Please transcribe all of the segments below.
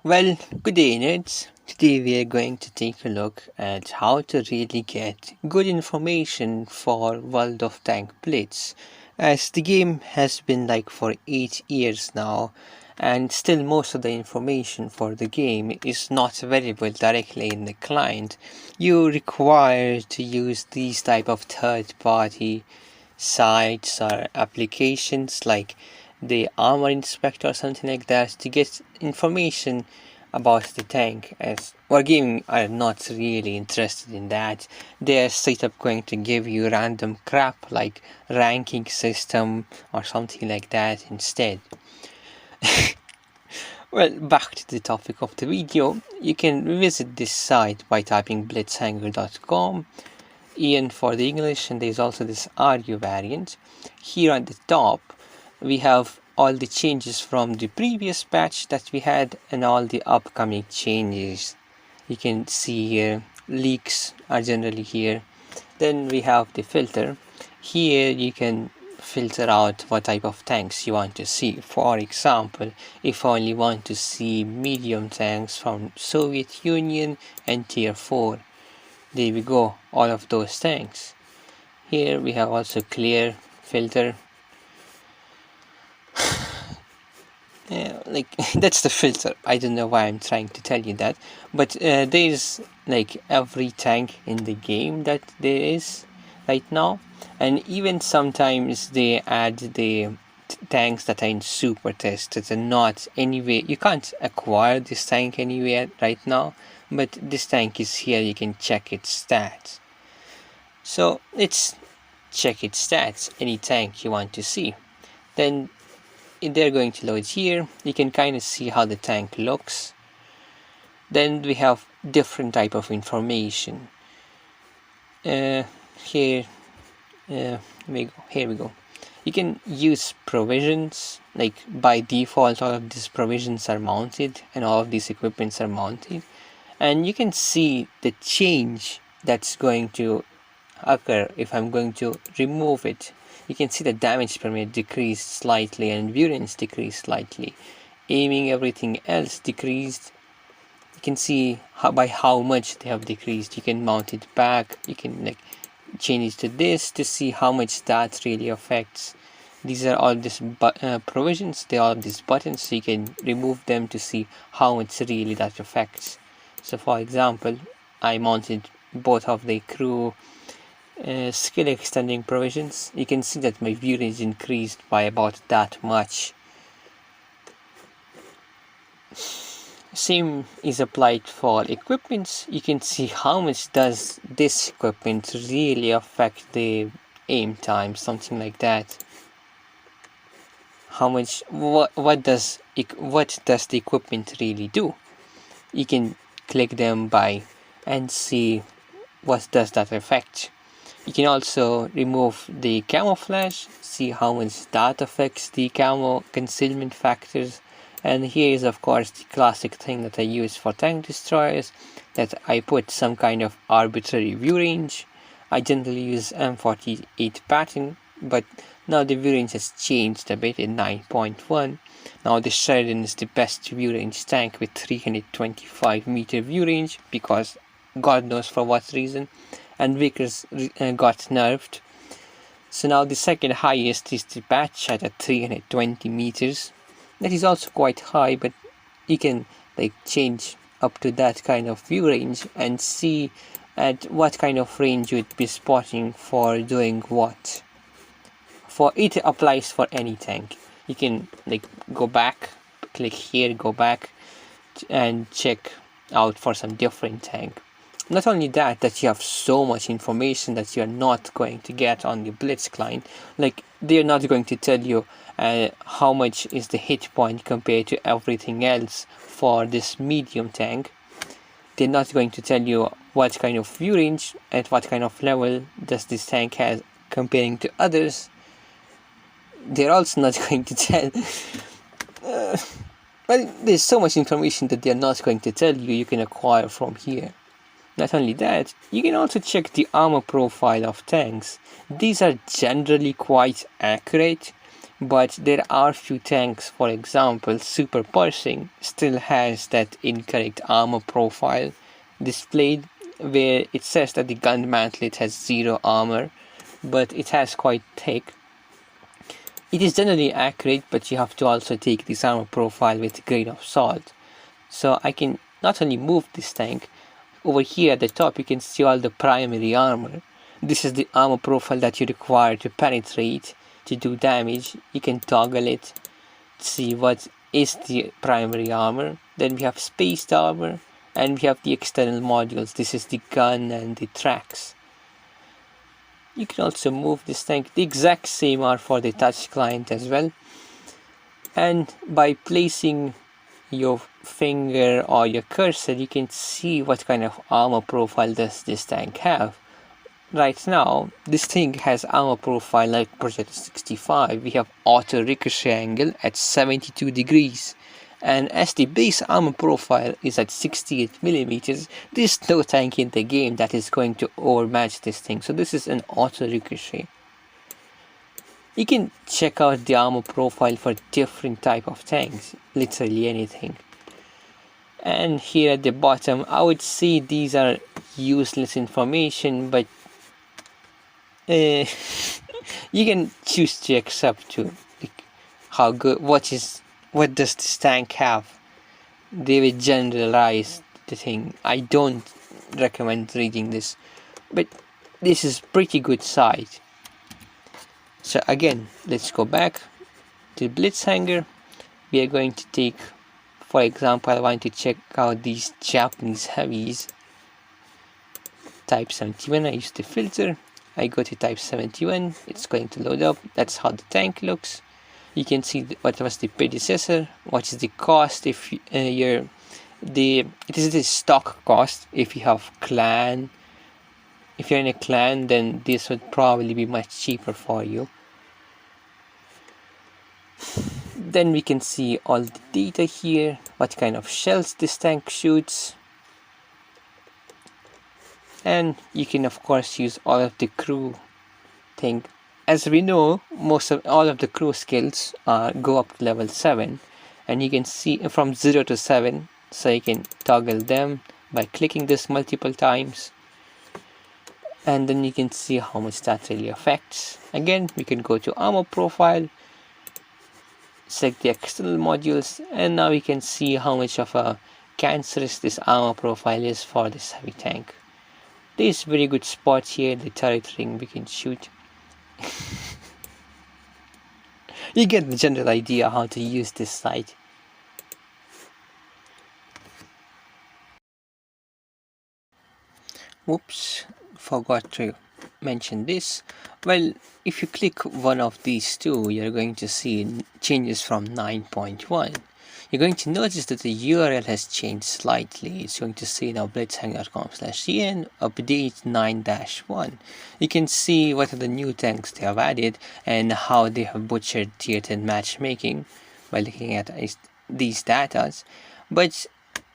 Well, good day, nerds. Today we are going to take a look at how to really get good information for World of Tank Blitz, as the game has been like for 8 years now, and still most of the information for the game is not available directly in the client. You require to use these type of third-party sites or applications like the armor inspector or something like that to get information about the tank, as Wargaming are not really interested in that. They're straight up going to give you random crap like ranking system or something like that instead. Well, back to the topic of the video, you can visit this site by typing blitzhanger.com, EN for the English, and there's also this RU variant. Here at the top, we have all the changes from the previous patch that we had and all the upcoming changes. You can see here, leaks are generally here. Then we have the filter. Here you can filter out what type of tanks you want to see. For example, if I only want to see medium tanks from Soviet Union and Tier 4, there we go, all of those tanks. Here we have also clear filter. Like that's the filter. I don't know why I'm trying to tell you that, but there's like every tank in the game that there is right now, and even sometimes they add the tanks that are in super test that are not anywhere. You can't acquire this tank anywhere right now, but this tank is here. You can check its stats. So let's check its stats, any tank you want to see. Then they're going to load here. You can kind of see how the tank looks. Then we have different type of information. Here we go. You can use provisions, like by default all of these provisions are mounted and all of these equipments are mounted, and you can see the change that's going to occur if I'm going to remove it. You can see the damage per minute decreased slightly and endurance decreased slightly. Aiming, everything else decreased. You can see by how much they have decreased. You can mount it back. You can like change it to this to see how much that really affects. These are all these provisions. They all have these buttons, so you can remove them to see how much really that affects. So for example, I mounted both of the crew skill extending provisions. You can see that my view range increased by about that much. Same is applied for equipments. You can see how much does this equipment really affect the aim time, something like that. How much, what does the equipment really do? You can click them by and see what does that affect. You can also remove the camouflage, see how much that affects the camo concealment factors. And here is of course the classic thing that I use for tank destroyers, that I put some kind of arbitrary view range. I generally use M48 pattern, but now the view range has changed a bit in 9.1. Now the Sheridan is the best view range tank with 325 meter view range, because God knows for what reason, and Vickers got nerfed. So now the second highest is the Bat Shot at 320 meters. That is also quite high, but you can like change up to that kind of view range and see at what kind of range you'd be spotting for doing what. For it applies for any tank. You can like go back, click here, go back, and check out for some different tank. Not only that you have so much information that you're not going to get on the Blitz client. Like, they're not going to tell you how much is the hit point compared to everything else for this medium tank. They're not going to tell you what kind of view range, at what kind of level does this tank has comparing to others. They're also not going to tell... well, there's so much information that they're not going to tell you can acquire from here. Not only that, you can also check the armor profile of tanks. These are generally quite accurate, But there are few tanks, for example, Super Pershing still has that incorrect armor profile displayed, where it says that the gun mantlet has 0 armor, but it has quite thick. It is generally accurate, but you have to also take this armor profile with a grain of salt. So I can not only move this tank, over here at the top you can see all the primary armor. This is the armor profile that you require to penetrate, to do damage. You can toggle it, see what is the primary armor. Then we have spaced armor, and we have the external modules. This is the gun and the tracks. You can also move this tank. The exact same are for the touch client as well. And by placing your finger or your cursor, you can see what kind of armor profile does this tank have. Right now, this thing has armor profile like Project 65. We have auto ricochet angle at 72 degrees. And as the base armor profile is at 68mm, there's no tank in the game that is going to overmatch this thing. So this is an auto ricochet. You can check out the armor profile for different type of tanks, literally anything. And here at the bottom, I would say these are useless information, but you can choose to accept too. Like how good, what does this tank have? They will generalize the thing. I don't recommend reading this, but this is pretty good site. So again, let's go back to Blitz hanger. We are going to take, for example, I want to check out these Japanese heavies. Type 71, I use the filter. I go to type 71, it's going to load up. That's how the tank looks. You can see what was the predecessor, what is the cost if it is the stock cost. If you have clan, if you're in a clan, then this would probably be much cheaper for you. Then we can see all the data here, what kind of shells this tank shoots. And you can of course use all of the crew thing. As we know, all of the crew skills go up to level 7, and you can see from 0 to 7, so you can toggle them by clicking this multiple times, and then you can see how much that really affects. Again, we can go to armor profile, select the external modules, and now we can see how much of a cancerous this armor profile is for this heavy tank. There's very good spot here, the turret ring we can shoot. You get the general idea how to use this site. Whoops, forgot to mention this. Well, if you click one of these two, you're going to see changes from 9.1. You're going to notice that the URL has changed slightly. It's going to say now blitzhanger.com/cn update 9-1. You can see what are the new tanks they have added and how they have butchered tier 10 matchmaking by looking at these datas. But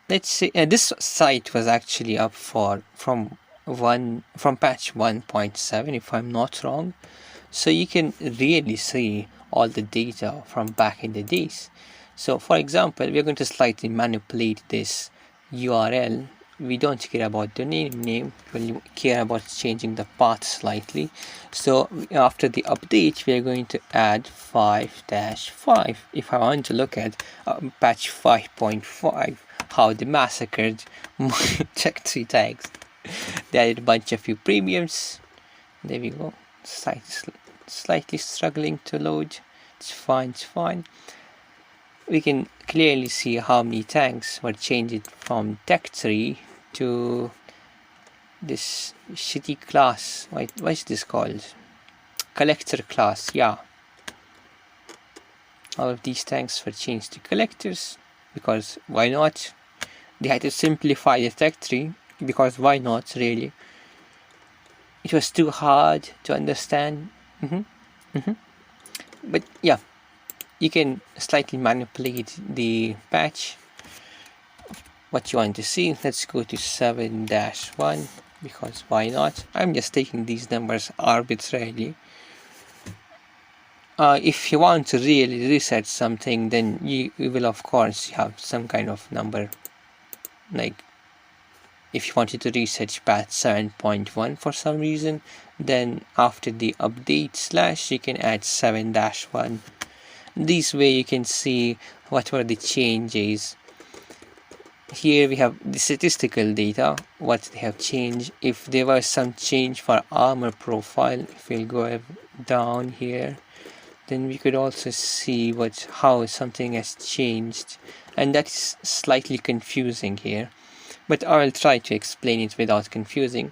let's say this site was actually up from patch 1.7 if I'm not wrong. So you can really see all the data from back in the days. So for example, we're going to slightly manipulate this URL. We don't care about the name, we care about changing the path slightly. So after the update, we are going to add 5-5. If I want to look at patch 5.5, how they massacred check 3 tags. They added a bunch of few premiums. There we go. Slightly struggling to load. It's fine. We can clearly see how many tanks were changed from Tech 3 to this shitty class. What is this called? Collector class, yeah. All of these tanks were changed to collectors, because why not? They had to simplify the Tech 3, because why not, really? It was too hard to understand. But yeah. You can slightly manipulate the patch, what you want to see. Let's go to 7-1, because why not? I'm just taking these numbers arbitrarily. if you want to really reset something, then you will of course have some kind of number. Like if you wanted to reset patch 7.1 for some reason, then after the update slash you can add 7-1. This way you can see what were the changes. Here we have the statistical data, what they have changed. If there was some change for armor profile, if we'll go down here, then we could also see how something has changed, and that's slightly confusing here, but I will try to explain it without confusing.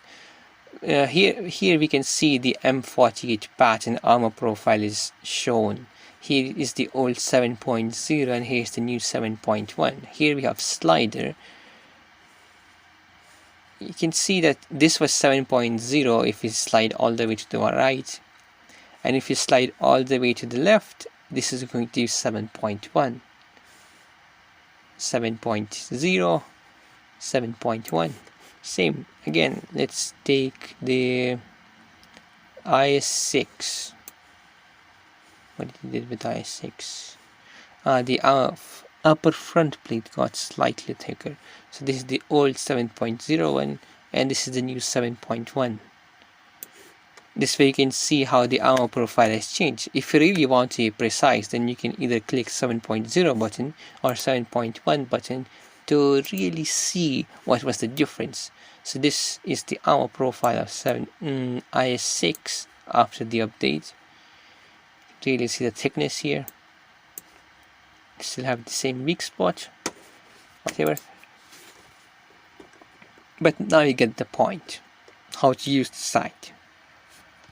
Here we can see the M48 pattern armor profile is shown. Here is the old 7.0 and here's the new 7.1. Here we have slider. You can see that this was 7.0 if we slide all the way to the right, and if you slide all the way to the left, this is going to be 7.1, 7.0, 7.1. Same again. Let's take the IS6. What did it do with IS6? The upper front plate got slightly thicker. So this is the old 7.01 and this is the new 7.1. This way you can see how the armor profile has changed. If you really want to be precise, then you can either click 7.0 button or 7.1 button to really see what was the difference. So this is the armor profile of IS6 after the update. Really see the thickness here. Still have the same weak spot, whatever. But now you get the point, how to use the site.